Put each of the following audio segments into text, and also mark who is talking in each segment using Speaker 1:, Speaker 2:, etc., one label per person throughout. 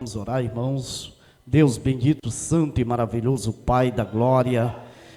Speaker 1: Vamos orar, irmãos. Deus bendito, santo e maravilhoso, Pai da glória.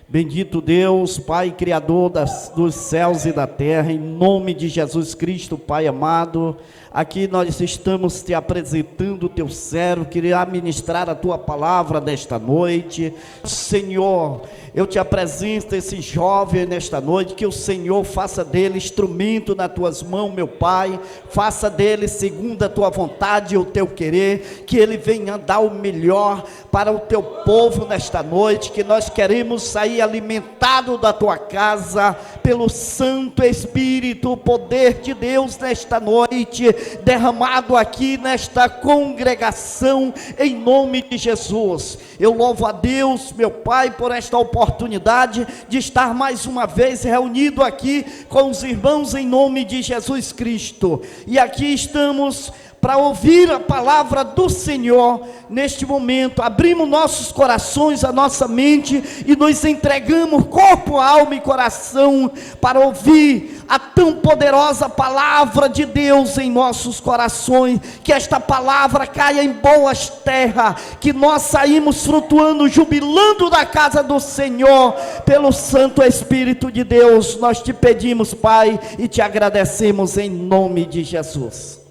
Speaker 1: Bendito Deus, Pai Criador dos céus e da terra, em nome de Jesus Cristo, Pai amado, aqui nós estamos te apresentando o teu servo, que irá ministrar a tua palavra nesta noite. Senhor, eu te apresento esse jovem nesta noite, que o Senhor faça dele instrumento nas tuas mãos, meu Pai, faça dele segundo a tua vontade e o teu querer, que ele venha dar o melhor para o teu povo nesta noite, que nós queremos sair alimentado da tua casa, pelo Santo Espírito, o poder de Deus nesta noite, derramado aqui nesta congregação, em nome de Jesus. Eu louvo a Deus, meu Pai, por esta oportunidade de estar mais uma vez reunido aqui com os irmãos em nome de Jesus Cristo, e aqui estamos para ouvir a palavra do Senhor. Neste momento, abrimos nossos corações, a nossa mente, e nos entregamos corpo, alma e coração, para ouvir a tão poderosa palavra de Deus em nossos corações, que esta palavra caia em boas terras, que nós saímos frutuando, jubilando da casa do Senhor, pelo Santo Espírito de Deus. Nós te pedimos, Pai, e te agradecemos em nome de Jesus.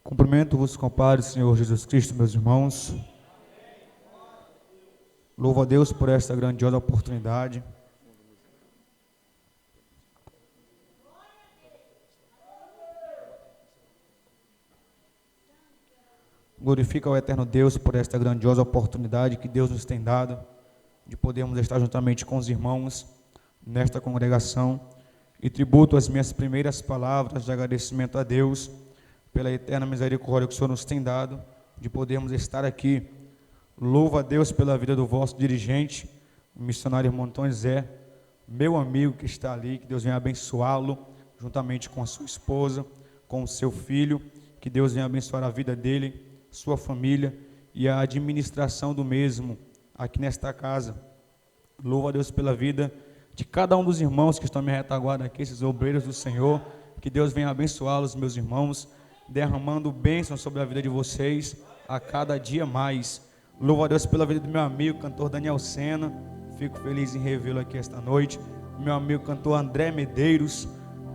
Speaker 2: Cumprimento-vos com a paz do Senhor Jesus Cristo, meus irmãos. Louvo a Deus por esta grandiosa oportunidade. Glorifica ao eterno Deus por esta grandiosa oportunidade que Deus nos tem dado, de podermos estar juntamente com os irmãos nesta congregação, e tributo as minhas primeiras palavras de agradecimento a Deus pela eterna misericórdia que o Senhor nos tem dado, de podermos estar aqui. Louvo a Deus pela vida do vosso dirigente, o missionário irmão Antônio Zé, meu amigo que está ali, que Deus venha abençoá-lo, juntamente com a sua esposa, com o seu filho, que Deus venha abençoar a vida dele, sua família e a administração do mesmo aqui nesta casa. Louvo a Deus pela vida de cada um dos irmãos que estão me retaguardando aqui, esses obreiros do Senhor, que Deus venha abençoá-los, meus irmãos, derramando bênçãos sobre a vida de vocês a cada dia mais. Louvo a Deus pela vida do meu amigo, cantor Daniel Sena, fico feliz em revê-lo aqui esta noite. Meu amigo cantor André Medeiros,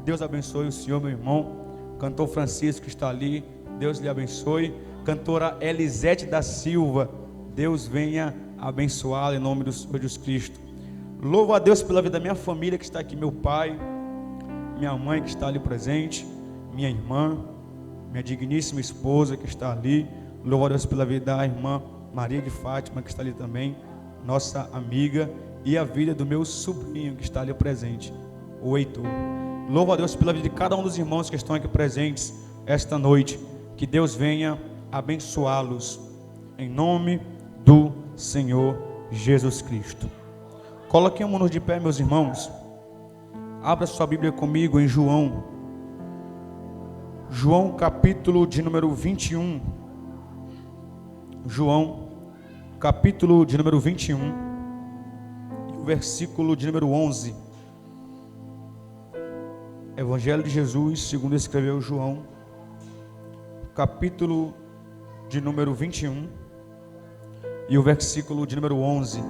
Speaker 2: Deus abençoe o senhor, meu irmão. Cantor Francisco que está ali, Deus lhe abençoe. Cantora Elisete da Silva, Deus venha abençoá-la em nome do Senhor Jesus Cristo. Louvo a Deus pela vida da minha família que está aqui, meu pai, minha mãe que está ali presente, minha irmã, minha digníssima esposa que está ali. Louvo a Deus pela vida da irmã Maria de Fátima que está ali também, nossa amiga, e a vida do meu sobrinho que está ali presente, o Heitor. Louvo a Deus pela vida de cada um dos irmãos que estão aqui presentes esta noite, que Deus venha abençoá-los em nome do Senhor Jesus Cristo. Coloquemos-nos de pé, meus irmãos. Abra sua Bíblia comigo em João capítulo de número 21. João capítulo de número 21 e o versículo de número 11. Evangelho de Jesus segundo escreveu João, capítulo de número 21 e o versículo de número 11.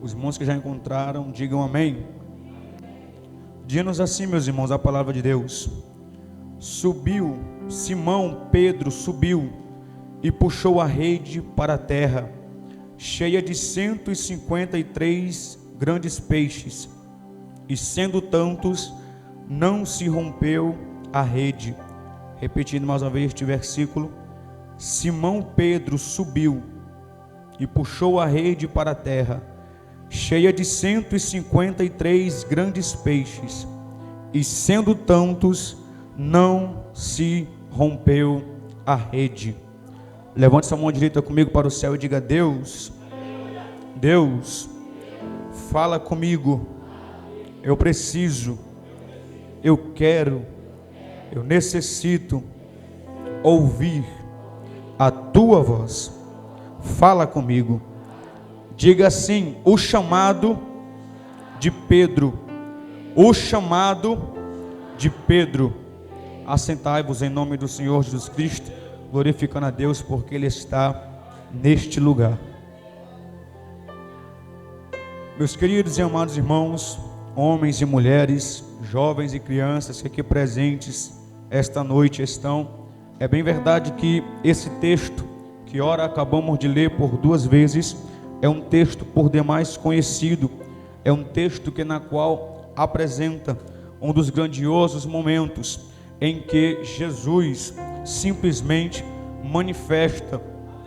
Speaker 2: Os irmãos que já encontraram, digam amém. Diz-nos assim, meus irmãos, a palavra de Deus. Subiu, Simão Pedro subiu e puxou a rede para a terra, cheia de 153 grandes peixes, e sendo tantos, não se rompeu a rede. Repetindo mais uma vez este versículo. Simão Pedro subiu e puxou a rede para a terra, cheia de 153 grandes peixes, e sendo tantos, não se rompeu a rede. Levante sua mão direita comigo para o céu e diga: Deus, Deus, fala comigo. Eu preciso, eu quero, eu necessito ouvir a tua voz. Fala comigo. Diga assim: o chamado de Pedro. O chamado de Pedro. Assentai-vos em nome do Senhor Jesus Cristo, glorificando a Deus porque Ele está neste lugar. Meus queridos e amados irmãos, homens e mulheres, jovens e crianças que aqui presentes esta noite estão, é bem verdade que esse texto, que ora acabamos de ler por 2 vezes, é um texto por demais conhecido, é um texto que na qual apresenta um dos grandiosos momentos em que Jesus simplesmente manifesta,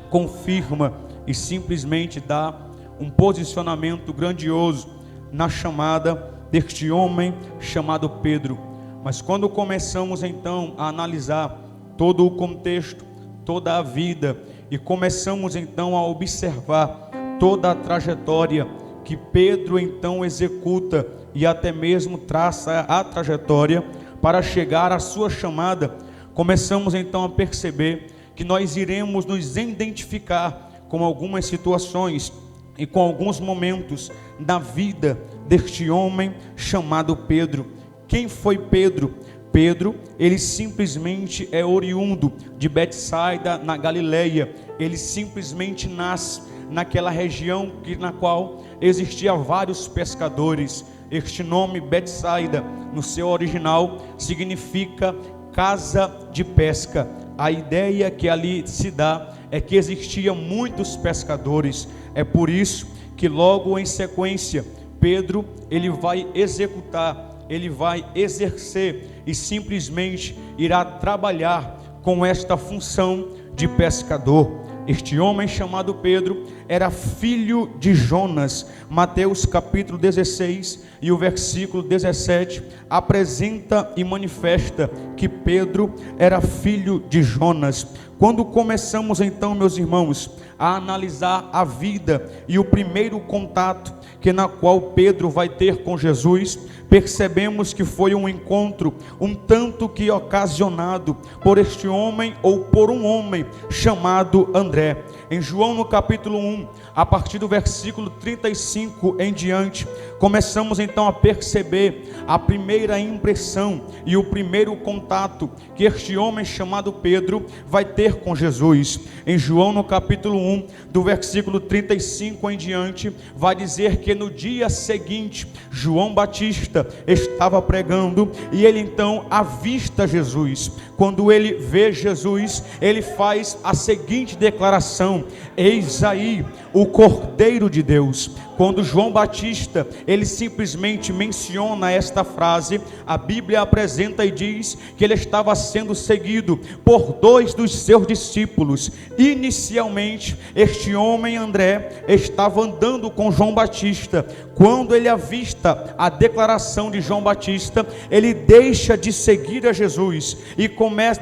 Speaker 2: confirma e simplesmente dá um posicionamento grandioso na chamada deste homem chamado Pedro. Mas quando começamos então a analisar todo o contexto, toda a vida, e começamos então a observar toda a trajetória que Pedro então executa e até mesmo traça a trajetória para chegar à sua chamada, começamos então a perceber que nós iremos nos identificar com algumas situações e com alguns momentos da vida deste homem chamado Pedro. Quem foi Pedro? Pedro, ele simplesmente é oriundo de Betsaida, na Galileia. Ele simplesmente nasce naquela região na qual existia vários pescadores. Este nome Betsaida, no seu original, significa casa de pesca. A ideia que ali se dá é que existiam muitos pescadores. É por isso que logo em sequência Pedro ele vai executar, ele vai exercer e simplesmente irá trabalhar com esta função de pescador. Este homem chamado Pedro era filho de Jonas. Mateus capítulo 16 e o versículo 17 apresenta e manifesta que Pedro era filho de Jonas. Quando começamos então, meus irmãos, a analisar a vida e o primeiro contato que na qual Pedro vai ter com Jesus, percebemos que foi um encontro um tanto que ocasionado por este homem ou por um homem chamado André. Em João no capítulo 1, a partir do versículo 35 em diante, começamos então a perceber a primeira impressão e o primeiro contato que este homem chamado Pedro vai ter com Jesus. Em João no capítulo 1, do versículo 35 em diante, vai dizer que no dia seguinte, João Batista estava pregando e ele então avista Jesus. Quando ele vê Jesus, ele faz a seguinte declaração: eis aí o Cordeiro de Deus. Quando João Batista, ele simplesmente menciona esta frase, a Bíblia apresenta e diz que ele estava sendo seguido por 2 dos seus discípulos. Inicialmente, este homem André estava andando com João Batista. Quando ele avista a declaração de João Batista, ele deixa de seguir a Jesus e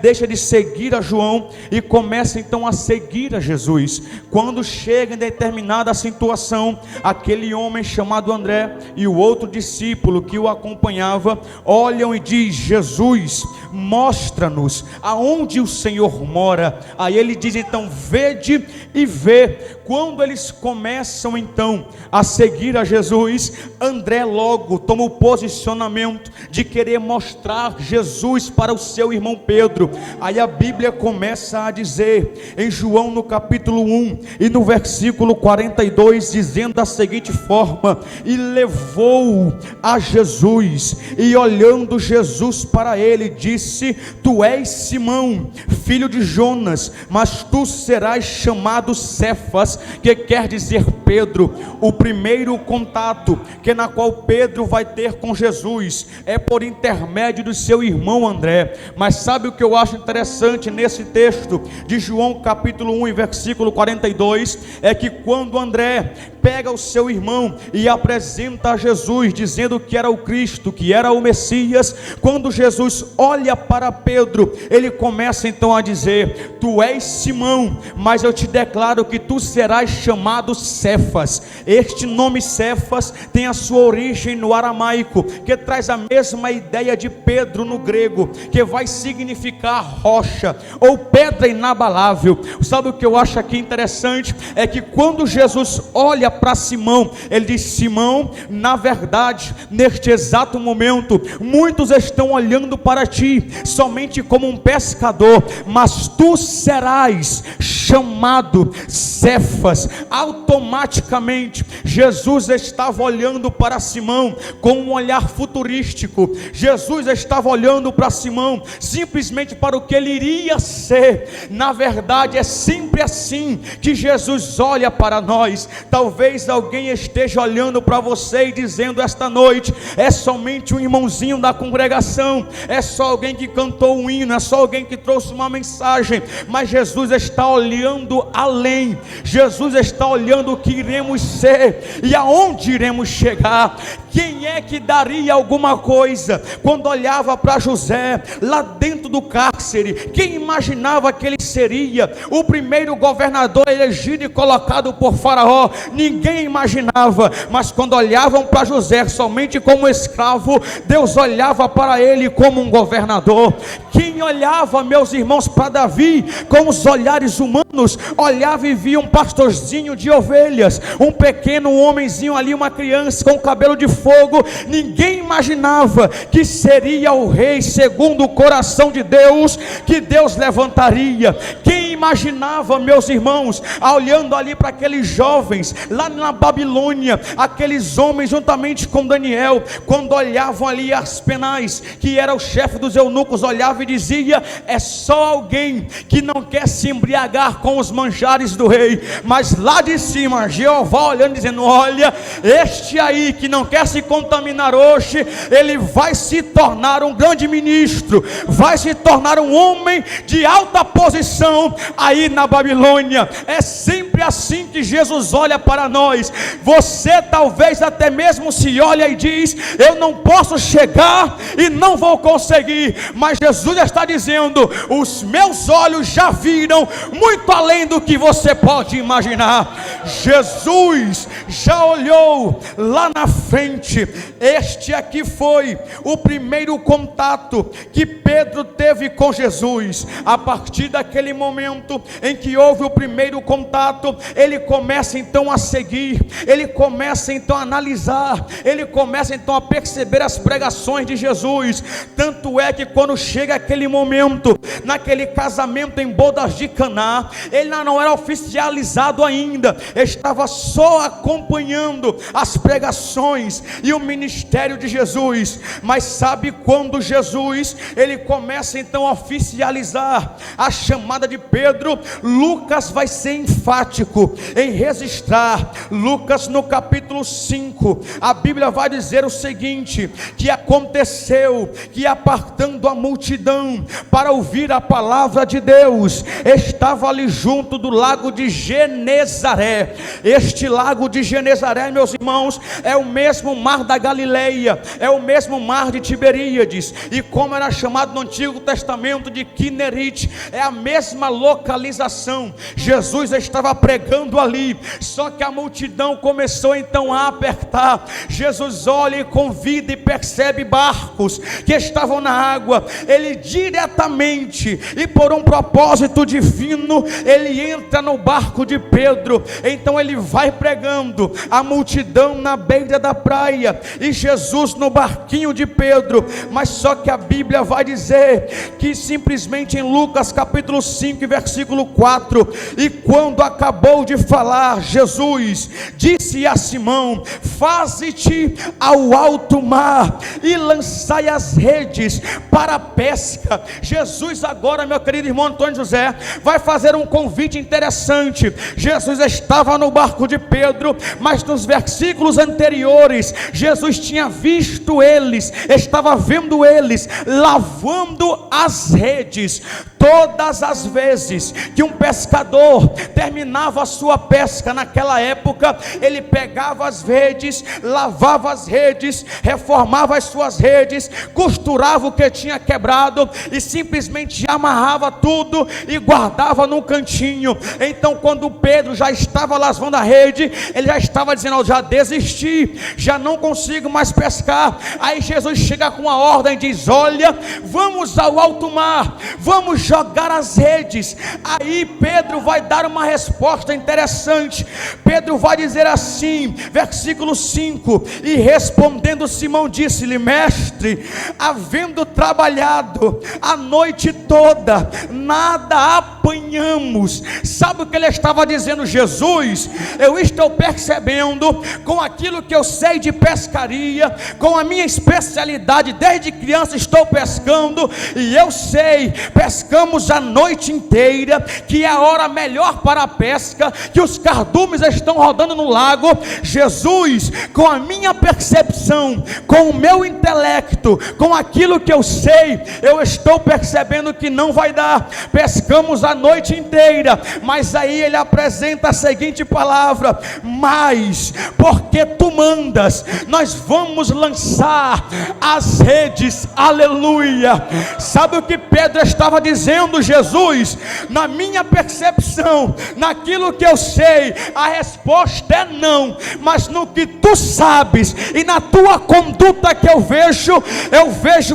Speaker 2: deixa de seguir a João e começa então a seguir a Jesus. Quando chega em determinada situação, aquele homem chamado André e o outro discípulo que o acompanhava olham e diz: Jesus, mostra-nos aonde o Senhor mora. Aí ele diz então: vede e vê. Quando eles começam então a seguir a Jesus, André logo toma o posicionamento de querer mostrar Jesus para o seu irmão Pedro. Aí a Bíblia começa a dizer em João no capítulo 1 e no versículo 42, dizendo da seguinte forma: e levou a Jesus, e olhando Jesus para ele, disse: tu és Simão, filho de Jonas, mas tu serás chamado Cefas, que quer dizer Pedro. O primeiro contato que na qual Pedro vai ter com Jesus é por intermédio do seu irmão André. Mas sabe o que eu acho interessante nesse texto de João capítulo 1 e versículo 42? É que quando André pega o seu irmão e apresenta a Jesus, dizendo que era o Cristo, que era o Messias, quando Jesus olha para Pedro, ele começa então a dizer: tu és Simão, mas eu te declaro que tu serás chamado Cefas. Este nome Cefas tem a sua origem no aramaico, que traz a mesma ideia de Pedro no grego, que vai significar rocha ou pedra inabalável. Sabe o que eu acho aqui interessante? É que quando Jesus olha para Simão, ele diz: Simão, na verdade, neste exato momento, muitos estão olhando para ti somente como um pescador, mas tu serás chamado Cefas. Automaticamente Jesus estava olhando para Simão com um olhar futurístico. Jesus estava olhando para Simão simplesmente para o que ele iria ser. Na verdade, é sempre assim que Jesus olha para nós. Talvez alguém esteja olhando para você e dizendo esta noite: é somente um irmãozinho da congregação, é só alguém que cantou um hino, é só alguém que trouxe uma mensagem. Mas Jesus está olhando além. Jesus está olhando o que iremos ser e aonde iremos chegar. Quem é que daria alguma coisa quando olhava para José lá dentro do cárcere? Quem imaginava que ele seria o primeiro governador elegido e colocado por Faraó? Ninguém imaginava. Mas quando olhavam para José somente como escravo, Deus olhava para ele como um governador. Quem olhava, meus irmãos, para Davi com os olhares humanos, olhava e via um pastorzinho de ovelhas, um pequeno homenzinho ali, uma criança com cabelo de fogo. Ninguém imaginava que seria o rei segundo o coração de Deus, que Deus levantaria. Quem imaginava, meus irmãos, olhando ali para aqueles jovens lá na Babilônia, aqueles homens juntamente com Daniel, quando olhavam ali Aspenaz, que era o chefe dos eunucos, olhava e dizia: é só alguém que não quer se embriagar com os manjares do rei. Mas lá de cima, Jeová olhando, dizendo: olha, este aí que não quer se contaminar hoje, ele vai se tornar um grande ministro, vai se tornar um homem de alta posição aí na Babilônia. É sempre assim que Jesus olha para nós. Você talvez até mesmo se olha e diz: eu não posso chegar e não vou conseguir. Mas Jesus está dizendo: os meus olhos já viram muito além do que você pode imaginar. Jesus já olhou lá na frente. Este aqui foi o primeiro contato que Pedro teve com Jesus. A partir daquele momento em que houve o primeiro contato, ele começa então a seguir, ele começa então a analisar, ele começa então a perceber as pregações de Jesus. Tanto é que quando chega aquele momento, naquele casamento em bodas de Caná, ele não era oficializado ainda, estava só acompanhando as pregações e o ministério de Jesus. Mas sabe quando Jesus ele começa então a oficializar a chamada de Pedro? Lucas vai ser enfático em registrar. Lucas no capítulo 5, a Bíblia vai dizer o seguinte: que aconteceu que, apartando a multidão para ouvir a palavra de Deus, estava ali junto do lago de Genezaré. Este lago de Genezaré, meus irmãos, é o mesmo mar da Galileia, é o mesmo mar de Tiberíades, e como era chamado no Antigo Testamento de Quinerite, é a mesma localização. Jesus estava pregando ali, só que a multidão começou então a apertar. Jesus olha e convida e percebe barcos que estavam na água. Ele diretamente e por um propósito divino, ele entra no barco de Pedro. Então ele vai pregando, a multidão na beira da praia e Jesus no barquinho de Pedro. Mas só que a Bíblia vai dizer que simplesmente em Lucas capítulo 5 versículo 4, e quando acabou de falar, Jesus disse a Simão: faze-te ao alto mar e lançai as redes para a pesca. Jesus agora, meu querido irmão Antônio José, vai fazer um convite interessante. Jesus estava no barco de Pedro, mas nos versículos anteriores, Jesus tinha visto eles, estava vendo eles lavando as redes. Todas as vezes que um pescador terminava terminava a sua pesca naquela época, ele pegava as redes, lavava as redes, reformava as suas redes, costurava o que tinha quebrado e simplesmente amarrava tudo e guardava num cantinho. Então quando Pedro já estava lavando a rede, ele já estava dizendo: eu já desisti, já não consigo mais pescar. Aí Jesus chega com a ordem e diz: olha, vamos ao alto mar, vamos jogar as redes. Aí Pedro vai dar uma resposta interessante. Pedro vai dizer assim, versículo 5: e respondendo Simão disse-lhe: mestre, havendo trabalhado a noite toda, nada apanhamos. Sabe o que ele estava dizendo? Jesus, eu estou percebendo, com aquilo que eu sei de pescaria, com a minha especialidade, desde criança estou pescando, e eu sei, pescamos a noite inteira, que é a hora melhor para a pesca, que os cardumes estão rodando no lago. Jesus, com a minha percepção, com o meu intelecto, com aquilo que eu sei, eu estou percebendo que não vai dar. Pescamos a noite inteira, mas aí ele apresenta a seguinte palavra: mas porque tu mandas, nós vamos lançar as redes. Aleluia. Sabe o que Pedro estava dizendo? Jesus, na minha percepção, naquilo que eu sei, a resposta é não, mas no que tu sabes e na tua conduta que eu vejo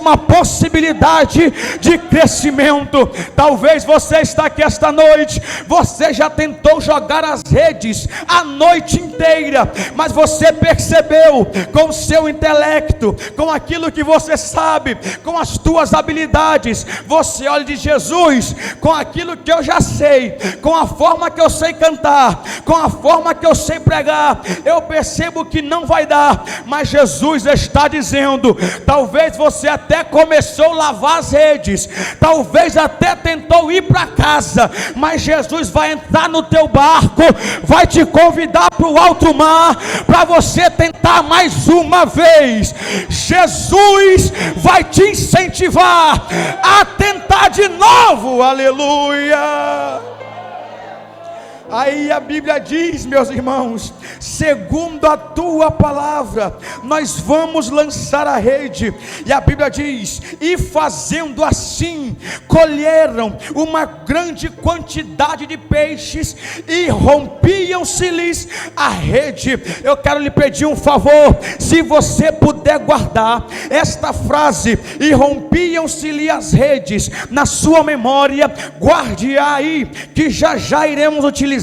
Speaker 2: uma possibilidade de crescimento. Talvez você está aqui esta noite, você já tentou jogar as redes a noite inteira, mas você percebeu com o seu intelecto, com aquilo que você sabe, com as tuas habilidades, você olha de Jesus, com aquilo que eu já sei, com a forma que eu sei cantar, com a forma que eu sei pregar, eu percebo que não vai dar. Mas Jesus está dizendo: talvez você até começou a lavar as redes, talvez até tentou ir para casa, mas Jesus vai entrar no teu barco, vai te convidar para o alto mar, para você tentar mais uma vez. Jesus vai te incentivar a tentar de novo. Aleluia. Aí a Bíblia diz, meus irmãos: segundo a tua palavra, nós vamos lançar a rede. E a Bíblia diz: e fazendo assim, colheram uma grande quantidade de peixes, e rompiam-se-lhes a rede. Eu quero lhe pedir um favor, se você puder guardar esta frase, e rompiam-se-lhe as redes, na sua memória, guarde aí, que já já iremos utilizar.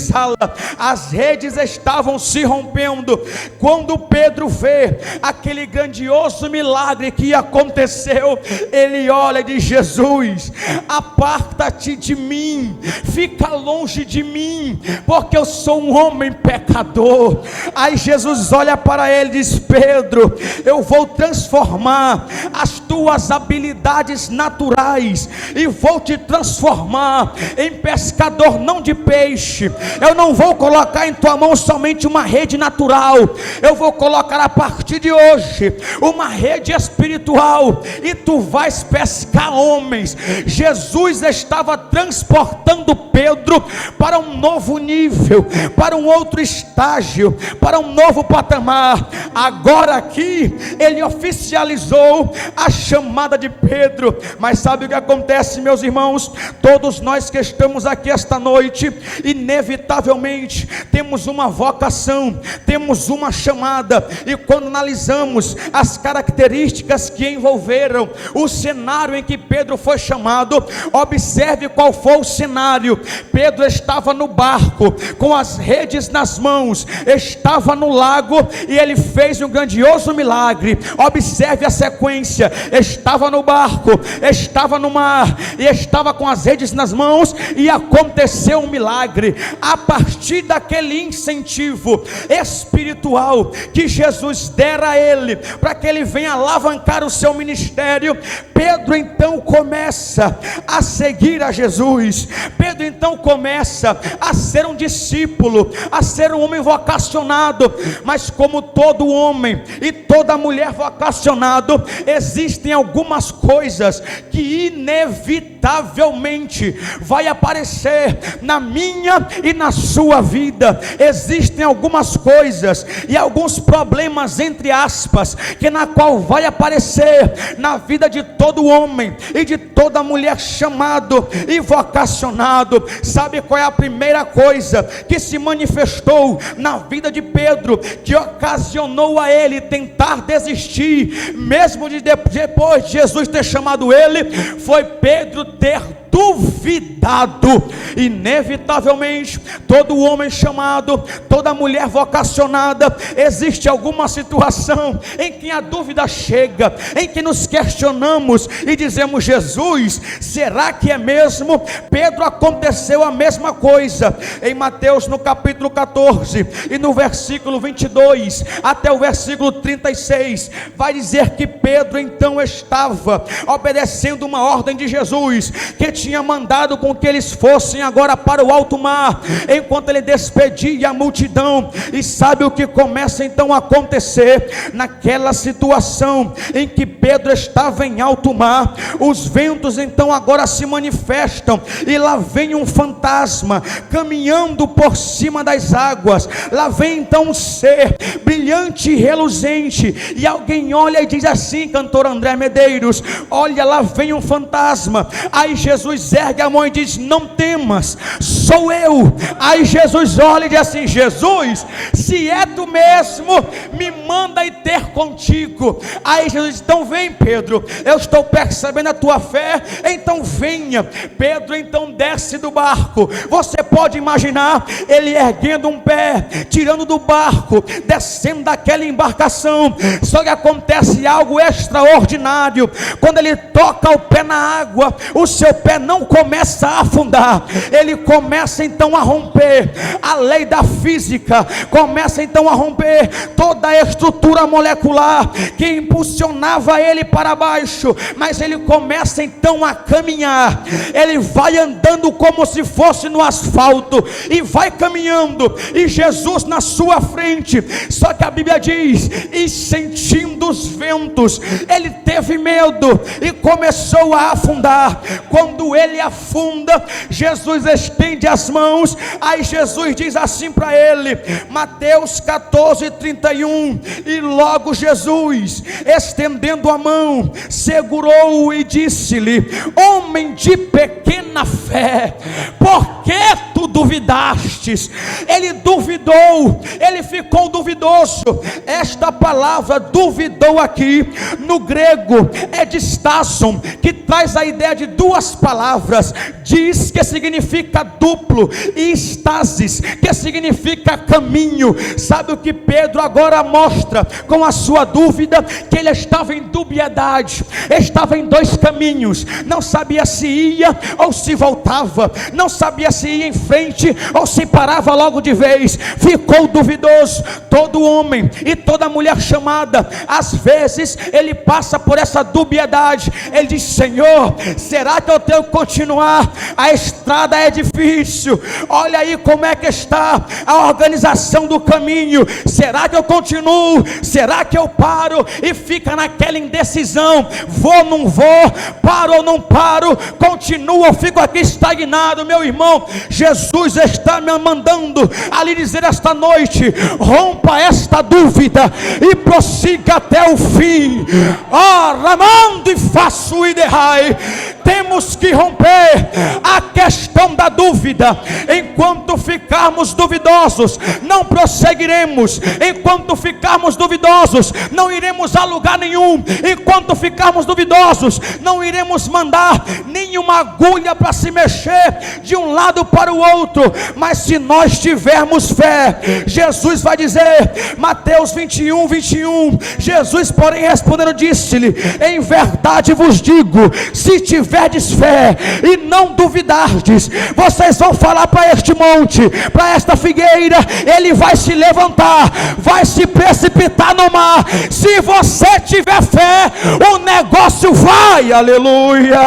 Speaker 2: As redes estavam se rompendo. Quando Pedro vê aquele grandioso milagre que aconteceu, ele olha e diz: Jesus, aparta-te de mim, fica longe de mim, porque eu sou um homem pecador. Aí Jesus olha para ele e diz: Pedro, eu vou transformar as tuas habilidades naturais e vou te transformar em pescador, não de peixe. Eu não vou colocar em tua mão somente uma rede natural, eu vou colocar a partir de hoje uma rede espiritual, e tu vais pescar homens. Jesus estava transportando Pedro para um novo nível, para um outro estágio, para um novo patamar. Agora aqui ele oficializou a chamada de Pedro. Mas sabe o que acontece, meus irmãos? Todos nós que estamos aqui esta noite, inevitavelmente temos uma vocação, temos uma chamada, e quando analisamos as características que envolveram o cenário em que Pedro foi chamado, observe qual foi o cenário. Pedro estava no barco, com as redes nas mãos, estava no lago, e ele fez um grandioso milagre. Observe a sequência: estava no barco, estava no mar, e estava com as redes nas mãos, e aconteceu um milagre. A partir daquele incentivo espiritual que Jesus dera a ele, para que ele venha alavancar o seu ministério, Pedro então começa a seguir a Jesus. Pedro então começa a ser um discípulo, a ser um homem vocacionado. Mas como todo homem e toda mulher vocacionado, existem existem algumas coisas que inevitavelmente vai aparecer na minha e na sua vida. Existem algumas coisas e alguns problemas, entre aspas, que na qual vai aparecer na vida de todo homem e de toda mulher chamado e vocacionado. Sabe qual é a primeira coisa que se manifestou na vida de Pedro, que ocasionou a ele tentar desistir, mesmo depois de Jesus ter chamado ele? Foi Pedro ter duvidado. Inevitavelmente, todo homem chamado, toda mulher vocacionada, existe alguma situação em que a dúvida chega, em que nos questionamos e dizemos: Jesus, será que é mesmo? Pedro, aconteceu a mesma coisa. Em Mateus, no capítulo 14 e no versículo 22 até o versículo 36, vai dizer que Pedro então estava obedecendo uma ordem de Jesus, que tinha mandado com que eles fossem agora para o alto mar, enquanto ele despedia a multidão. E sabe o que começa então a acontecer naquela situação em que Pedro estava em alto mar? Os ventos então agora se manifestam, e lá vem um fantasma caminhando por cima das águas. Lá vem então um ser brilhante e reluzente, e alguém olha e diz assim, cantor André Medeiros: olha, lá vem um fantasma. Aí Jesus ergue a mão e diz: não temas, sou eu. Aí Jesus olha e diz assim: Jesus, se é tu mesmo, me manda ir ter contigo. Aí Jesus diz: então vem, Pedro, eu estou percebendo a tua fé, então venha. Pedro então desce do barco. Você pode imaginar ele erguendo um pé, tirando do barco, descendo daquela embarcação. Só que acontece algo extraordinário. Quando ele toca o pé na água, o seu pé não começa a afundar, ele começa então a romper. A lei da física começa então a romper toda a estrutura molecular que impulsionava ele para baixo, mas ele começa então a caminhar. Ele vai andando como se fosse no asfalto, e vai caminhando, e Jesus na sua frente. Só que a Bíblia diz: e sentindo os ventos, ele teve medo e começou a afundar. Quando ele afunda, Jesus estende as mãos. Aí Jesus diz assim para ele, Mateus 14:31, e logo Jesus, estendendo a mão, segurou-o e disse-lhe: homem de pequena fé, por que tu duvidastes? Ele duvidou, ele ficou duvidoso. Esta palavra duvidou aqui no grego é distason, que traz a ideia de duas palavras. Diz que significa duplo, e estasis, que significa caminho. Sabe o que Pedro agora mostra com a sua dúvida? Que ele estava em dubiedade, estava em dois caminhos, não sabia se ia ou se voltava, não sabia se ia em frente ou se parava logo de vez. Ficou duvidoso. Todo homem e toda mulher chamada, às vezes ele passa por essa dubiedade. Ele diz: Senhor, será que eu tenho que continuar? A estrada é difícil, olha aí como é que está a organização do caminho. Será que eu continuo? Será que eu paro? E fica naquela indecisão: vou ou não vou? Paro ou não paro? Continuo ou fico aqui estagnado? Meu irmão, Jesus está me mandando a lhe dizer esta noite: rompa esta dúvida e prossiga até o fim. Ramando e faço e derrai. Temos que romper a questão da dúvida. Enquanto ficarmos duvidosos, não prosseguiremos. Enquanto ficarmos duvidosos, não iremos a lugar nenhum. Enquanto ficarmos duvidosos, não iremos mandar nenhuma agulha para se mexer de um lado para o outro. Mas se nós tivermos fé, Jesus vai dizer, Mateus 21:21, Jesus porém respondendo disse-lhe: em verdade vos digo, se tiver tiverdes fé e não duvidardes, vocês vão falar para este monte, para esta figueira, ele vai se levantar, vai se precipitar no mar. Se você tiver fé, o negócio vai, aleluia.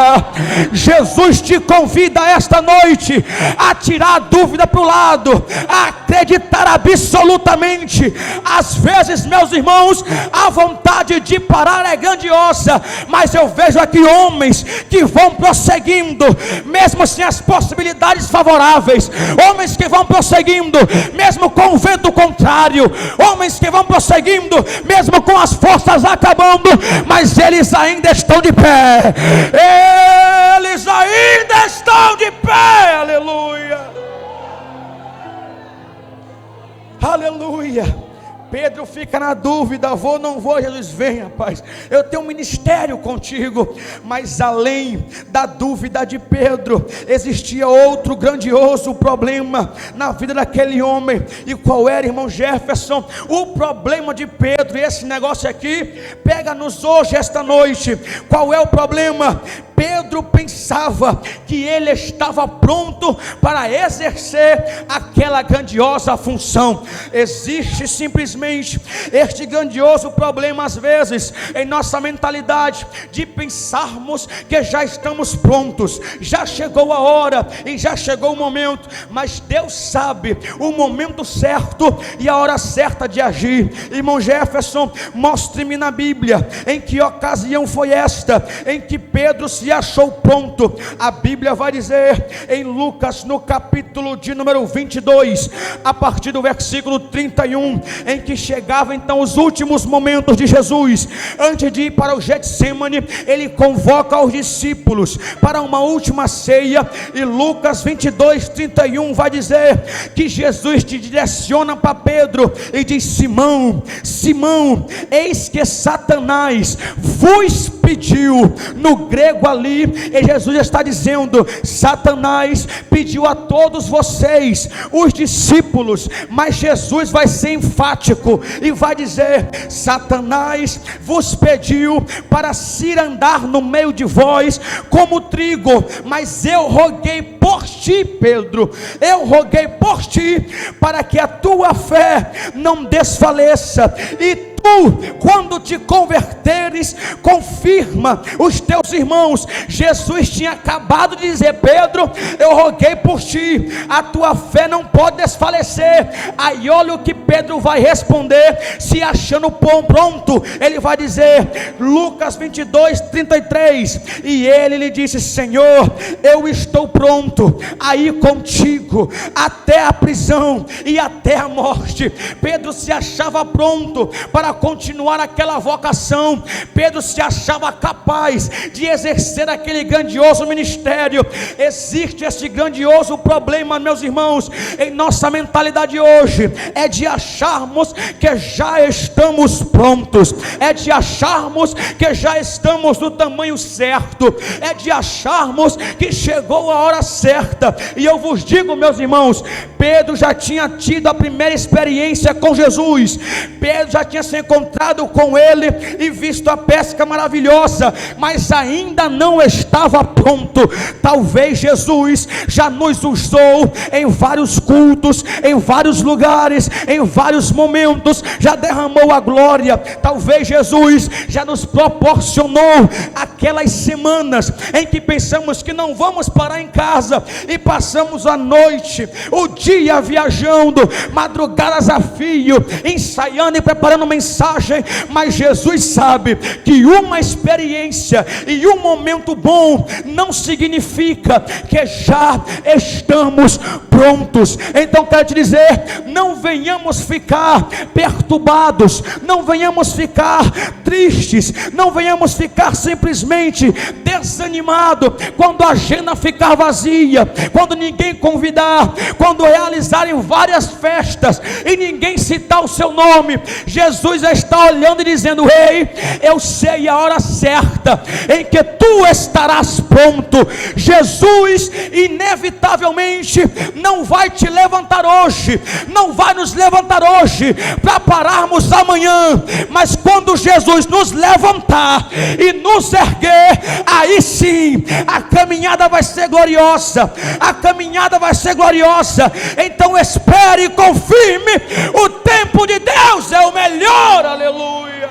Speaker 2: Jesus te convida esta noite a tirar a dúvida para o lado, a acreditar absolutamente. Às vezes, meus irmãos, a vontade de parar é grandiosa, mas eu vejo aqui homens que vão prosseguindo, mesmo sem as possibilidades favoráveis, homens que vão prosseguindo, mesmo com o vento contrário, homens que vão prosseguindo, mesmo com as forças acabando, mas eles ainda estão de pé, eles ainda estão de pé, aleluia, aleluia. Pedro fica na dúvida, vou ou não vou? Jesus, vem, rapaz, eu tenho um ministério contigo. Mas além da dúvida de Pedro, existia outro grandioso problema na vida daquele homem. E qual era, irmão Jefferson? O problema de Pedro, e esse negócio aqui pega-nos hoje, esta noite. Qual é o problema? Pedro pensava que ele estava pronto para exercer aquela grandiosa função. Existe simplesmente este grandioso problema às vezes em nossa mentalidade, de pensarmos que já estamos prontos, já chegou a hora e já chegou o momento. Mas Deus sabe o momento certo e a hora certa de agir. Irmão Jefferson, mostre-me na Bíblia em que ocasião foi esta em que Pedro se achou pronto. A Bíblia vai dizer em Lucas, no capítulo de número 22, a partir do versículo 31, em que chegava então os últimos momentos de Jesus, antes de ir para o Getsêmani. Ele convoca os discípulos para uma última ceia, e Lucas 22, 31 vai dizer que Jesus te direciona para Pedro e diz: Simão, Simão, eis que Satanás vos pediu. No grego ali, e Jesus está dizendo: Satanás pediu a todos vocês, os discípulos, mas Jesus vai ser enfático e vai dizer: Satanás vos pediu para se andar no meio de vós como trigo, mas eu roguei por ti, Pedro, eu roguei por ti, para que a tua fé não desfaleça, e tu, quando te converteres, confirma os teus irmãos. Jesus tinha acabado de dizer: Pedro, eu roguei por ti, a tua fé não pode desfalecer. Aí olha o que Pedro vai responder, se achando pronto. Ele vai dizer, Lucas 22, 33, e ele lhe disse: Senhor, eu estou pronto a ir contigo até a prisão e até a morte. Pedro se achava pronto para continuar aquela vocação. Pedro se achava capaz de exercer aquele grandioso ministério. Existe esse grandioso problema, meus irmãos, em nossa mentalidade hoje, é de acharmos que já estamos prontos, é de acharmos que já estamos no tamanho certo, é de acharmos que chegou a hora certa. E eu vos digo, meus irmãos, Pedro já tinha tido a primeira experiência com Jesus. Pedro já tinha se encontrado com ele e visto a pesca maravilhosa, mas ainda não estava pronto. Talvez Jesus já nos usou em vários cultos, em vários lugares, em vários momentos, já derramou a glória. Talvez Jesus já nos proporcionou aquelas semanas em que pensamos que não vamos parar em casa e passamos a noite, o dia viajando, madrugadas a fio, ensaiando e preparando mensagem. Mas Jesus sabe que uma experiência e um momento bom não significa que já estamos prontos. Então quero te dizer, não venhamos ficar perturbados, não venhamos ficar tristes, não venhamos ficar simplesmente desanimados quando a agenda ficar vazia, quando ninguém convidar, quando realizarem várias festas e ninguém citar o seu nome. Jesus Jesus está olhando e dizendo: ei, eu sei a hora certa em que tu estarás pronto. Jesus inevitavelmente não vai te levantar hoje, não vai nos levantar hoje para pararmos amanhã, mas quando Jesus nos levantar e nos erguer, aí sim a caminhada vai ser gloriosa, a caminhada vai ser gloriosa. Então espere e confirme, o tempo de Deus é o melhor. Aleluia.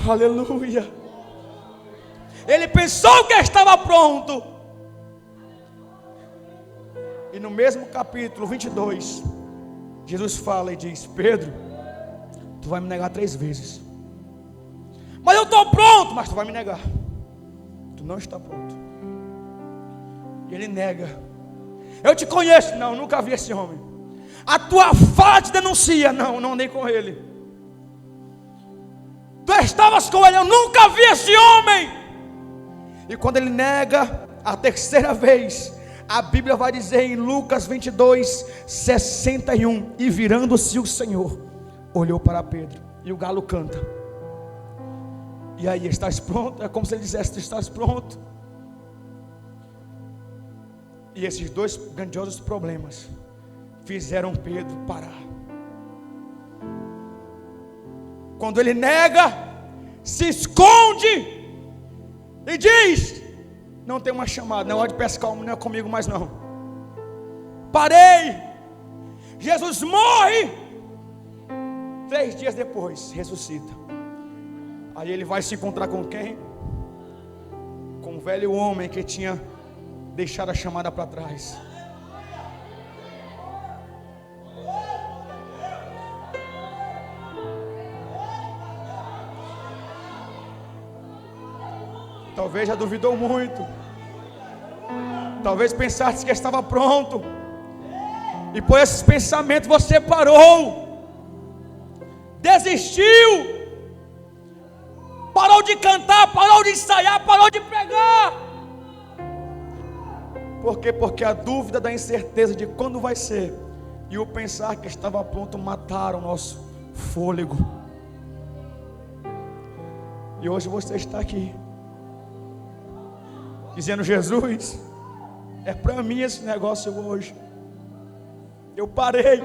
Speaker 2: Aleluia. Ele pensou que estava pronto, e no mesmo capítulo 22 Jesus fala e diz: Pedro, tu vai me negar 3 vezes. Mas eu estou pronto. Mas tu vai me negar. Tu não está pronto. E ele nega. Eu te conheço. Não, nunca vi esse homem. A tua fala te denuncia. Não, não andei com ele. Tu estavas com ele. Eu nunca vi esse homem. E quando ele nega a 3ª vez, a Bíblia vai dizer em Lucas 22, 61: e virando-se o Senhor, olhou para Pedro, e o galo canta. E aí, estás pronto? É como se ele dissesse: estás pronto? E esses 2 grandiosos problemas fizeram Pedro parar. Quando ele nega, se esconde e diz: não tem uma chamada, não é hora de pescar, não é comigo mais não. Parei. Jesus morre. 3 dias depois ressuscita. Aí ele vai se encontrar com quem? Com o velho homem que tinha deixado a chamada para trás. Talvez já duvidou muito. Talvez pensasse que estava pronto, e por esses pensamentos você parou, desistiu, parou de cantar, parou de ensaiar, parou de pregar. Por quê? Porque a dúvida da incerteza de quando vai ser e o pensar que estava pronto mataram o nosso fôlego. E hoje você está aqui dizendo: Jesus, é para mim esse negócio hoje. Eu parei.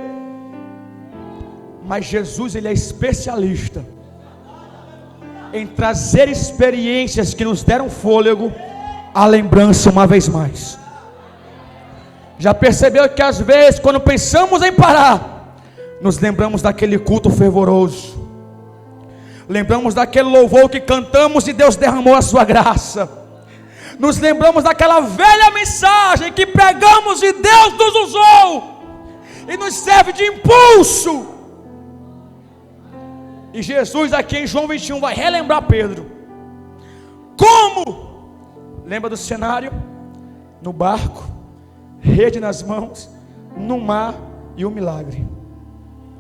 Speaker 2: Mas Jesus, ele é especialista em trazer experiências que nos deram fôlego à lembrança uma vez mais. Já percebeu que às vezes, quando pensamos em parar, nos lembramos daquele culto fervoroso, lembramos daquele louvor que cantamos e Deus derramou a sua graça, nos lembramos daquela velha mensagem que pregamos e Deus nos usou e nos serve de impulso. E Jesus aqui em João 21 vai relembrar Pedro. Como? Lembra do cenário? No barco, rede nas mãos, no mar e o milagre.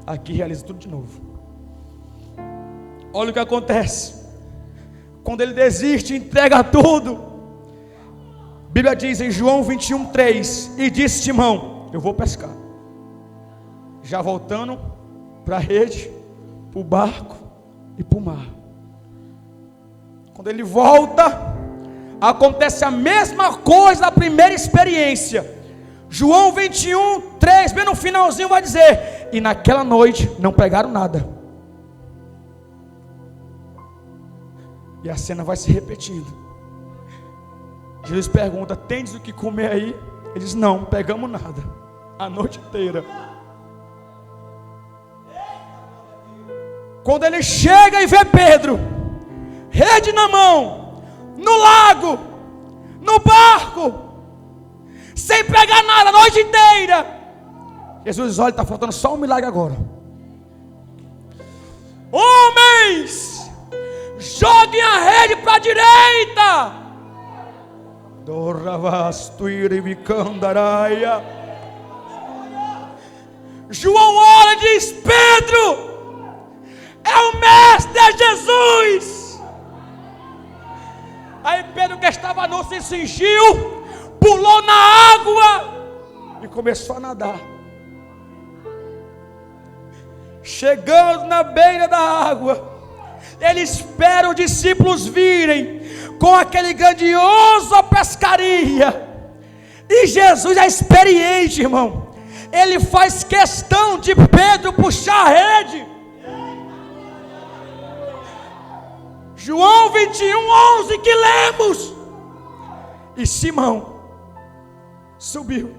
Speaker 2: Aqui realiza tudo de novo. Olha o que acontece quando ele desiste e entrega tudo. A Bíblia diz em João 21, 3: e disse Simão: eu vou pescar. Já voltando para a rede, para o barco e para o mar. Quando ele volta, acontece a mesma coisa da primeira experiência. João 21, 3, bem no finalzinho vai dizer: e naquela noite não pegaram nada. E a cena vai se repetindo. Jesus pergunta: tendes o que comer aí? Ele diz: não, pegamos nada, a noite inteira. Quando ele chega e vê Pedro, rede na mão, no lago, no barco, sem pegar nada a noite inteira, Jesus olha: está faltando só um milagre agora. Homens, joguem a rede para a direita. João olha e diz: Pedro, é o mestre, é Jesus. Aí Pedro, que estava nu, se cingiu, pulou na água e começou a nadar. Chegando na beira da água, ele espera os discípulos virem com aquele grandioso pescaria. E Jesus é experiente, irmão. Ele faz questão de Pedro puxar a rede. João 21:11 que lemos. E Simão subiu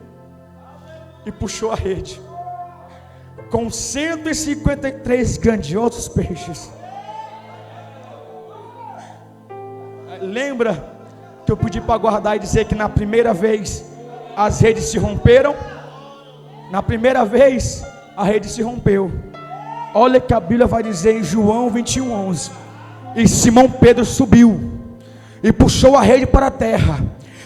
Speaker 2: e puxou a rede com 153 grandiosos peixes. Lembra que eu pedi para guardar e dizer que na primeira vez as redes se romperam? Na primeira vez a rede se rompeu. Olha que a Bíblia vai dizer em João 21:11. E Simão Pedro subiu e puxou a rede para a terra,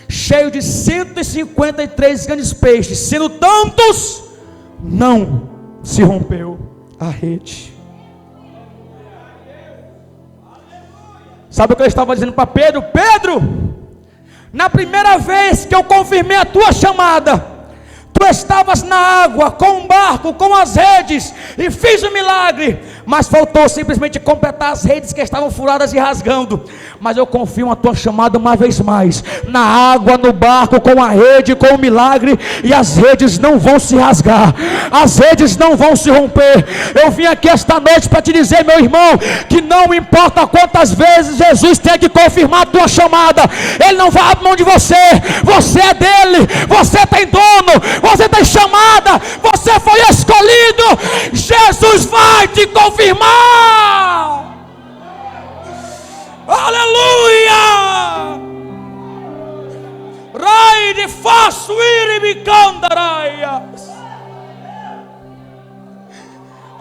Speaker 2: cheio de 153 grandes peixes, sendo tantos, não se rompeu a rede. Sabe o que eu estava dizendo para Pedro? Pedro, na primeira vez que eu confirmei a tua chamada, tu estavas na água, com um barco, com as redes, e fiz um milagre, mas faltou simplesmente completar as redes que estavam furadas e rasgando. Mas eu confio na tua chamada uma vez mais, na água, no barco, com a rede, com o milagre, e as redes não vão se rasgar, as redes não vão se romper. Eu vim aqui esta noite para te dizer, meu irmão, que não importa quantas vezes Jesus tem que confirmar a tua chamada, Ele não vai abrir mão de você. Você é dele, você tem dono, você tem chamada, você foi escolhido. Jesus vai te confirmar. Aleluia! Rai de faço ir e me candaraias.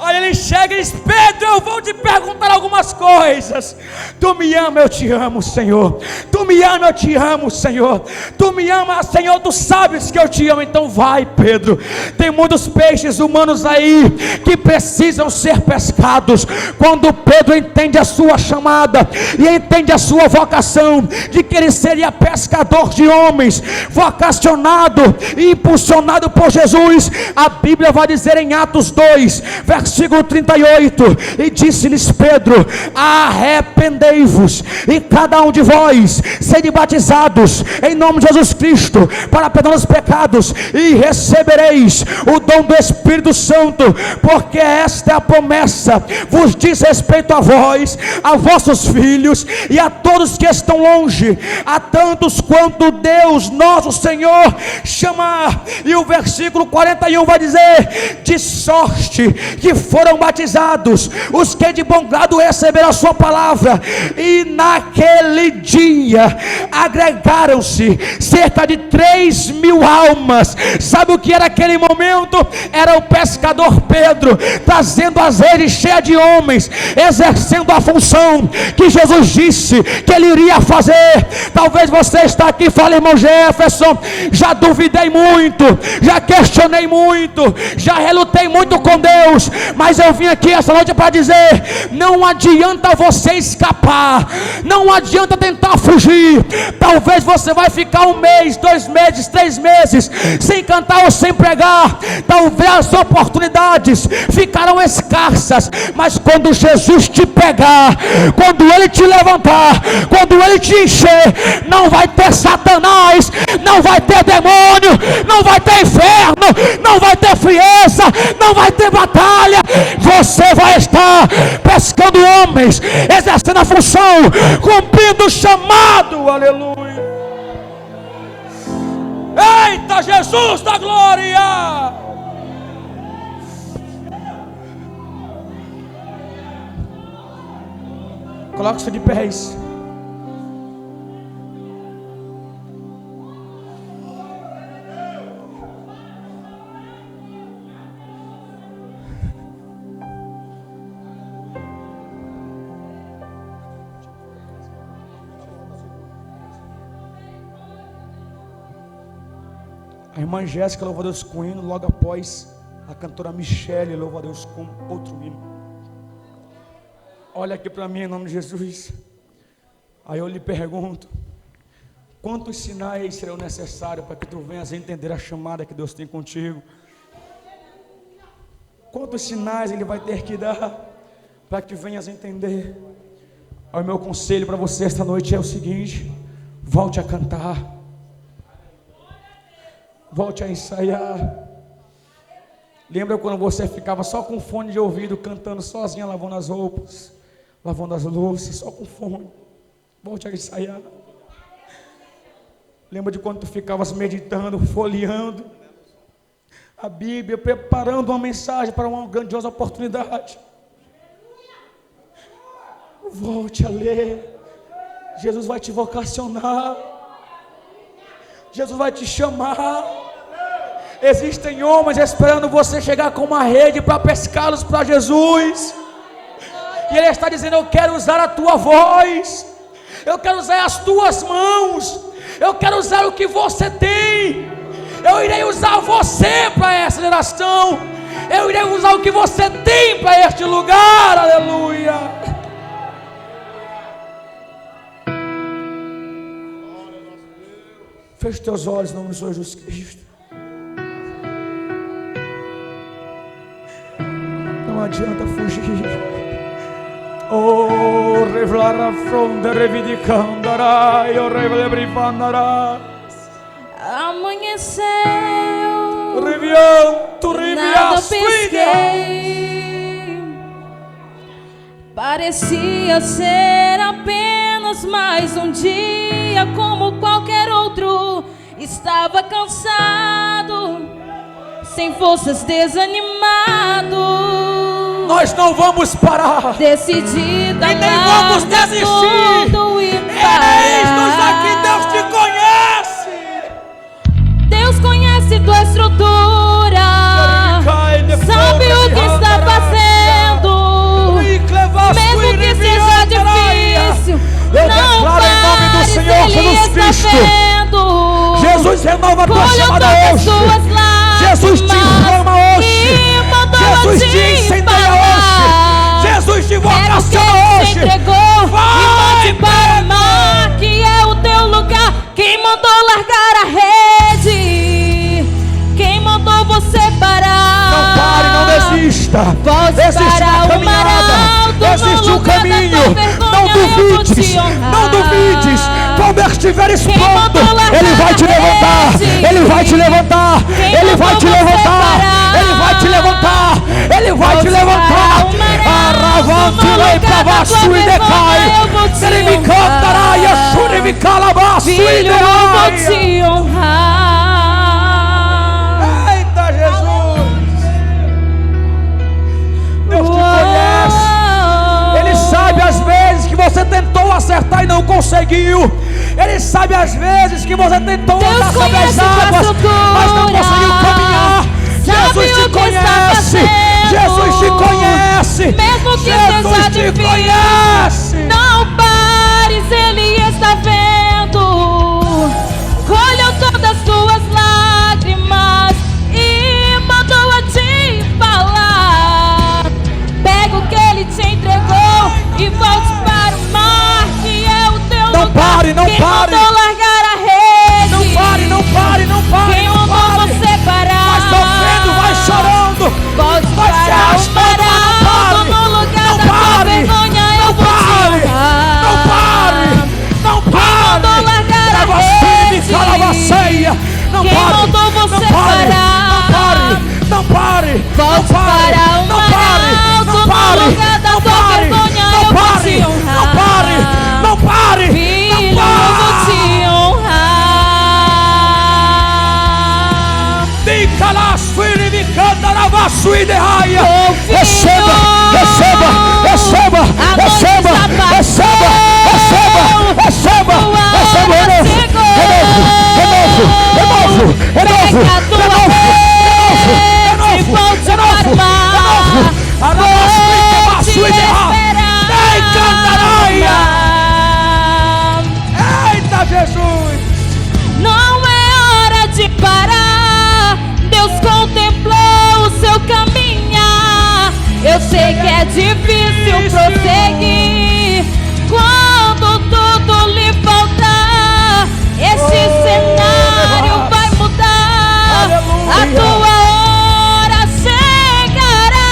Speaker 2: Aí ele chega e diz: Pedro, eu vou te perguntar algumas coisas. Tu me ama, eu te amo, Senhor. Tu me ama, eu te amo, Senhor. Tu me ama, Senhor, tu sabes que eu te amo. Então vai, Pedro. Tem muitos peixes humanos aí que precisam ser pescados. Quando Pedro entende a sua chamada e entende a sua vocação, de que ele seria pescador de homens, vocacionado e impulsionado por Jesus, a Bíblia vai dizer em Atos 2, versículo 38, e disse-lhes Pedro: arrependei-vos, e cada um de vós sede batizados em nome de Jesus Cristo para perdão dos pecados, e recebereis o dom do Espírito Santo, porque esta é a promessa, vos diz respeito a vós, a vossos filhos e a todos que estão longe, a tantos quanto Deus nosso Senhor chamar. E o versículo 41 vai dizer: de sorte que foram batizados os que de bom grado receberam a sua palavra. E naquele dia agregaram-se cerca de 3.000 almas. Sabe o que era aquele momento? Era o pescador Pedro trazendo as redes cheias de homens, exercendo a função que Jesus disse que ele iria fazer. Talvez você está aqui e fale: irmão Jefferson, já duvidei muito, já questionei muito, já relutei muito com Deus, mas eu vim aqui essa noite para dizer: não adianta você escapar, não adianta tentar fugir. Talvez você vai ficar 1 mês, 2 meses, 3 meses sem cantar ou sem pregar. Talvez as oportunidades ficarão escassas, mas quando Jesus te pegar, quando Ele te levantar, quando Ele te encher, não vai ter Satanás, não vai ter demônio, não vai ter inferno, não vai ter frieza, não vai ter batalha. Você vai estar pescando homens, exercendo a função, cumprindo o chamado. Aleluia! Eita, Jesus da glória! Coloque-se de pés. A irmã Jéssica louva a Deus com hino, logo após a cantora Michele louva a Deus com outro hino. Olha aqui para mim em nome de Jesus. Aí eu lhe pergunto: quantos sinais serão necessários para que tu venhas a entender a chamada que Deus tem contigo? Quantos sinais Ele vai ter que dar para que venhas entender? O meu conselho para você esta noite é o seguinte: volte a cantar, volte a ensaiar. Lembra quando você ficava só com fone de ouvido, cantando sozinha, lavando as roupas, lavando as louças, só com fone? Volte a ensaiar. Lembra de quando tu ficavas meditando, folheando a Bíblia, preparando uma mensagem para uma grandiosa oportunidade? Volte a ler. Jesus vai te vocacionar, Jesus vai te chamar. Existem homens esperando você chegar com uma rede para pescá-los para Jesus, e Ele está dizendo: eu quero usar a tua voz, eu quero usar as tuas mãos, eu quero usar o que você tem. Eu irei usar você para essa geração, eu irei usar o que você tem para este lugar. Aleluia. Feche teus olhos em nome do Senhor Jesus Cristo. Não adianta fugir. Oh, revelar fronda revidicandará, eu revelebrivandará.
Speaker 3: Amanheceu,
Speaker 2: revianto,
Speaker 3: nada pesquei. Parecia ser apenas mais um dia como qualquer outro. Estava cansado, sem forças, desanimado.
Speaker 2: Nós não vamos parar,
Speaker 3: decidida,
Speaker 2: e nem vamos desistir. Eis-nos aqui, Deus te conhece.
Speaker 3: Deus conhece tua estrutura, sabe o que está fazendo, mesmo que seja difícil.
Speaker 2: Eu declaro em nome do Senhor Jesus Cristo: Jesus renova a tua chamada hoje, Jesus te chama hoje, Jesus te incendeia hoje, Jesus te vocaciona hoje.
Speaker 3: Vai para o mar, que é o teu lugar. Quem mandou largar a rede? Quem mandou você parar?
Speaker 2: Não pare, não desista. Existe uma caminhada, existe um caminho. Não duvides, não duvides. Quando estiveres pronto, Ele vai te levantar, Ele vai te levantar, Ele vai te levantar, Ele vai te levantar, Ele vai te levantar. Arravante lei para baixo e decai. Ele me cantará e a chura me calabaço e
Speaker 3: Filho, eu vou te honrar.
Speaker 2: Eita Jesus, Deus te conhece. Ele sabe as vezes que você tentou acertar e não conseguiu. Ele sabe as vezes que você tentou andar sobre as águas, mas não conseguiu caminhar. Jesus te conhece, Jesus te conhece,
Speaker 3: mesmo que
Speaker 2: Jesus
Speaker 3: seja
Speaker 2: te
Speaker 3: difícil,
Speaker 2: conhece.
Speaker 3: não pares, Ele está vendo. Colheu todas as tuas lágrimas e mandou a te falar. Pega o que Ele te entregou e volte para o mar, que é o teu lugar.
Speaker 2: Não pare, não
Speaker 3: Quem
Speaker 2: pare.
Speaker 3: mandou largar a rede?
Speaker 2: Não pare, não pare, não pare.
Speaker 3: Quem mandou você parar?
Speaker 2: Vai sofrendo, vai chorando,
Speaker 3: Volte
Speaker 2: vai se
Speaker 3: para o
Speaker 2: arrastando, mas não pare.
Speaker 3: no lugar
Speaker 2: Não
Speaker 3: da tua
Speaker 2: pare,
Speaker 3: vergonha, eu
Speaker 2: não
Speaker 3: vou te
Speaker 2: pare,
Speaker 3: honrar.
Speaker 2: não pare, não pare.
Speaker 3: mandou largar a rede?
Speaker 2: Não
Speaker 3: Quem
Speaker 2: pare,
Speaker 3: mandou você
Speaker 2: não pare,
Speaker 3: parar?
Speaker 2: não pare,
Speaker 3: Volte para o
Speaker 2: não
Speaker 3: mar
Speaker 2: pare,
Speaker 3: alto,
Speaker 2: não
Speaker 3: no
Speaker 2: pare,
Speaker 3: lugar da
Speaker 2: não
Speaker 3: tua
Speaker 2: pare,
Speaker 3: vergonha,
Speaker 2: não
Speaker 3: eu vou
Speaker 2: pare,
Speaker 3: te honrar.
Speaker 2: não pare, não pare,
Speaker 3: Filho,
Speaker 2: não
Speaker 3: eu vou te
Speaker 2: pare.
Speaker 3: honrar.
Speaker 2: Receba, receba, receba, receba, receba, receba, receba, receba, renovo, renovo, renovo, renovo, Eita Jesus!
Speaker 3: Não é hora de parar. Deus contemplou o seu caminhar. Eu sei que é difícil prosseguir quando tudo lhe faltar. Este cenário vai mudar. A tua hora chegará.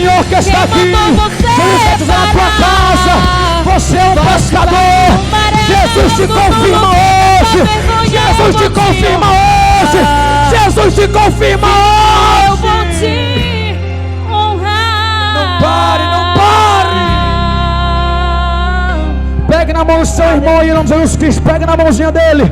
Speaker 2: Senhor que está aqui. Jesus está dizendo na tua casa: você é um pescador. Jesus te confirma hoje. Jesus te confirma hoje. Jesus te confirma hoje.
Speaker 3: Eu vou te honrar.
Speaker 2: Não pare, não pare. Pegue na mão do seu irmão em nome de Jesus Cristo. Pegue na mãozinha dele.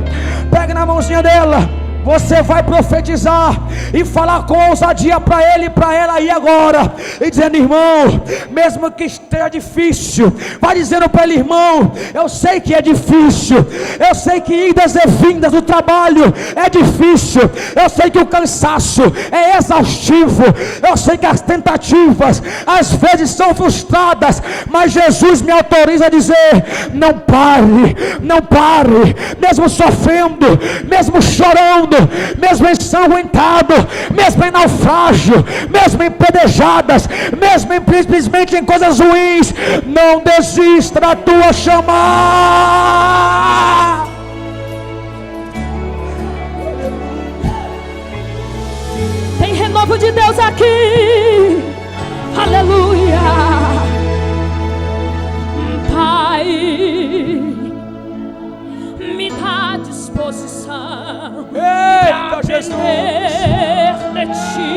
Speaker 2: Pegue na mãozinha dela. Você vai profetizar e falar com ousadia para ele e para ela aí agora, e dizendo: irmão, mesmo que esteja difícil, vai dizendo para ele: irmão, eu sei que é difícil, eu sei que idas e vindas do trabalho é difícil, eu sei que o cansaço é exaustivo, eu sei que as tentativas às vezes são frustradas, mas Jesus me autoriza a dizer: não pare, não pare, mesmo sofrendo, mesmo chorando, mesmo ensanguentado, mesmo em naufrágio, mesmo em pedejadas, mesmo simplesmente em coisas ruins, não desista da tua chamada.
Speaker 3: Tem renovo de Deus aqui. Aleluia. Pai, me dá disposição para aprender de ti.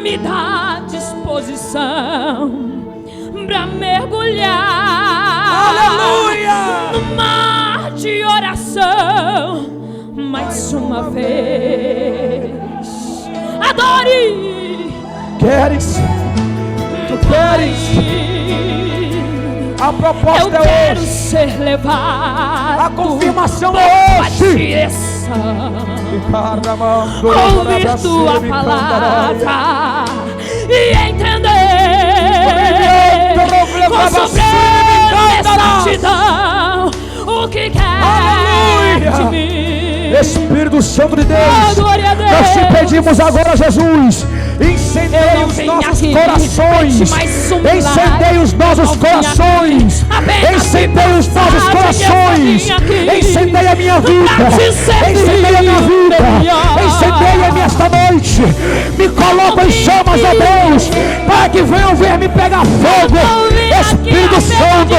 Speaker 3: Me dá disposição para mergulhar, aleluia, no mar de oração mais uma vez. Adore.
Speaker 2: Queres? Tu queres? A proposta
Speaker 3: eu
Speaker 2: é
Speaker 3: quero
Speaker 2: hoje.
Speaker 3: ser levado.
Speaker 2: A confirmação é hoje.
Speaker 3: Ouvir tua palavra e entender com suprema exatidão o que quer de mim.
Speaker 2: Espírito Santo de Deus, nós te pedimos agora, Jesus, incendeie os nossos corações, incendeie os nossos corações, incendeie os nossos corações, incendeie a minha vida, incendeie a minha vida, incendeie-me esta noite, me coloca em chamas, ó Deus, para que venham ver me pegar fogo. Espírito Santo,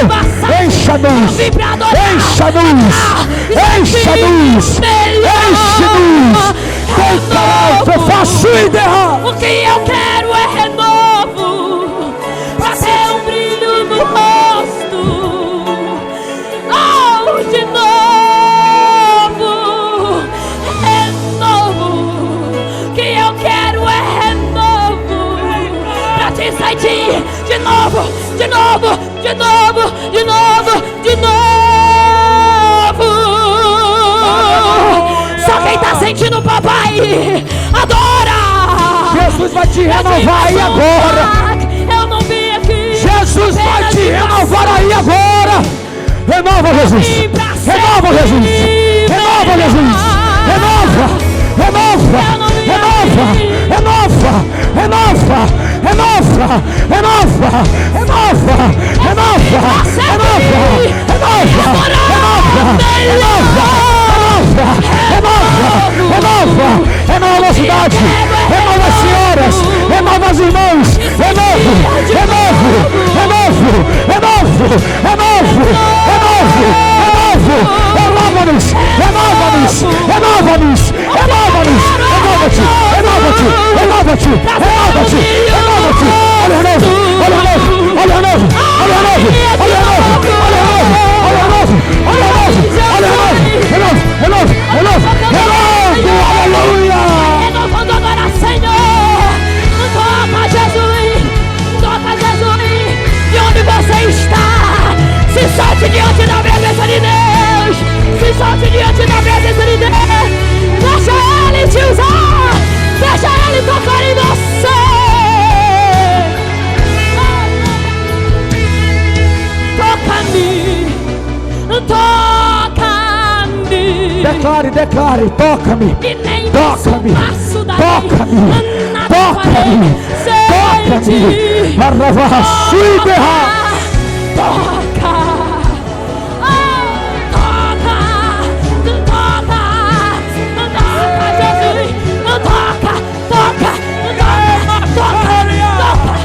Speaker 2: encha-nos, encha-nos, encha-nos, enche-nos. Eu faço ideia.
Speaker 3: O que eu quero é renovo, pra ter um brilho no rosto. Oh, de novo, renovo. O que eu quero é renovo, pra te sentir de novo, de novo, de novo, de novo, de novo. Só quem tá sentindo, papai, adora.
Speaker 2: Jesus vai te renovar aí agora.
Speaker 3: Eu não vim aqui.
Speaker 2: Jesus vai te renovar aí agora. Renova, Jesus. Renova, Jesus. Renova, Jesus. Renova, renova, renova, renova, renova, renova, renova, renova, renova, renova, renova, renova. Renova a cidade, renova as senhoras, renova as irmãs, renovo, renovo, renovo, renovo, renovo, renovo, renovo, renova-nos, renova-nos, renova-nos, renova-nos, renova-te, renova-te, renova-te, renova-te, renova-te, olha o novo, olha o novo, olha o novo, olha o novo, olha o novo, olha o novo, olha o novo, olha o novo, olha o novo, renova, renova, renova, renova, aleluia.
Speaker 3: Renovando agora, Senhor. Toca, Jesus. Toca, Jesus. De onde você está, se solte diante da presença de Deus. Se solte diante da presença de Deus. Deixa Ele te usar. Deixa Ele tocar em você. Toca-me. Toca-me.
Speaker 2: Declare, declare, toca-me, toca-me, toca-me, toca-me, toca-me, arravassuiderra,
Speaker 3: toca, toca, toca, toca, Jesus, toca, toca, toca, toca,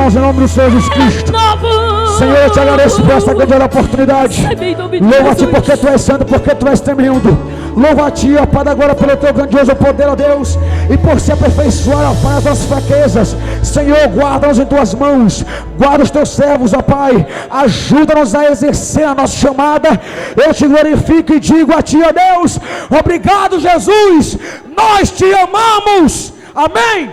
Speaker 2: mãos em nome do Senhor Jesus Cristo. Senhor, eu te agradeço por esta grande oportunidade. Louva-te porque tu és santo, porque tu és tremendo. Louva-te, ó Pai da glória, pelo teu grandioso poder, ó Deus, e por se aperfeiçoar, ó Pai, as nossas fraquezas. Senhor, guarda-nos em tuas mãos, guarda os teus servos, ó Pai, ajuda-nos a exercer a nossa chamada. Eu te glorifico e digo a ti, ó Deus, obrigado, Jesus, nós te amamos. Amém.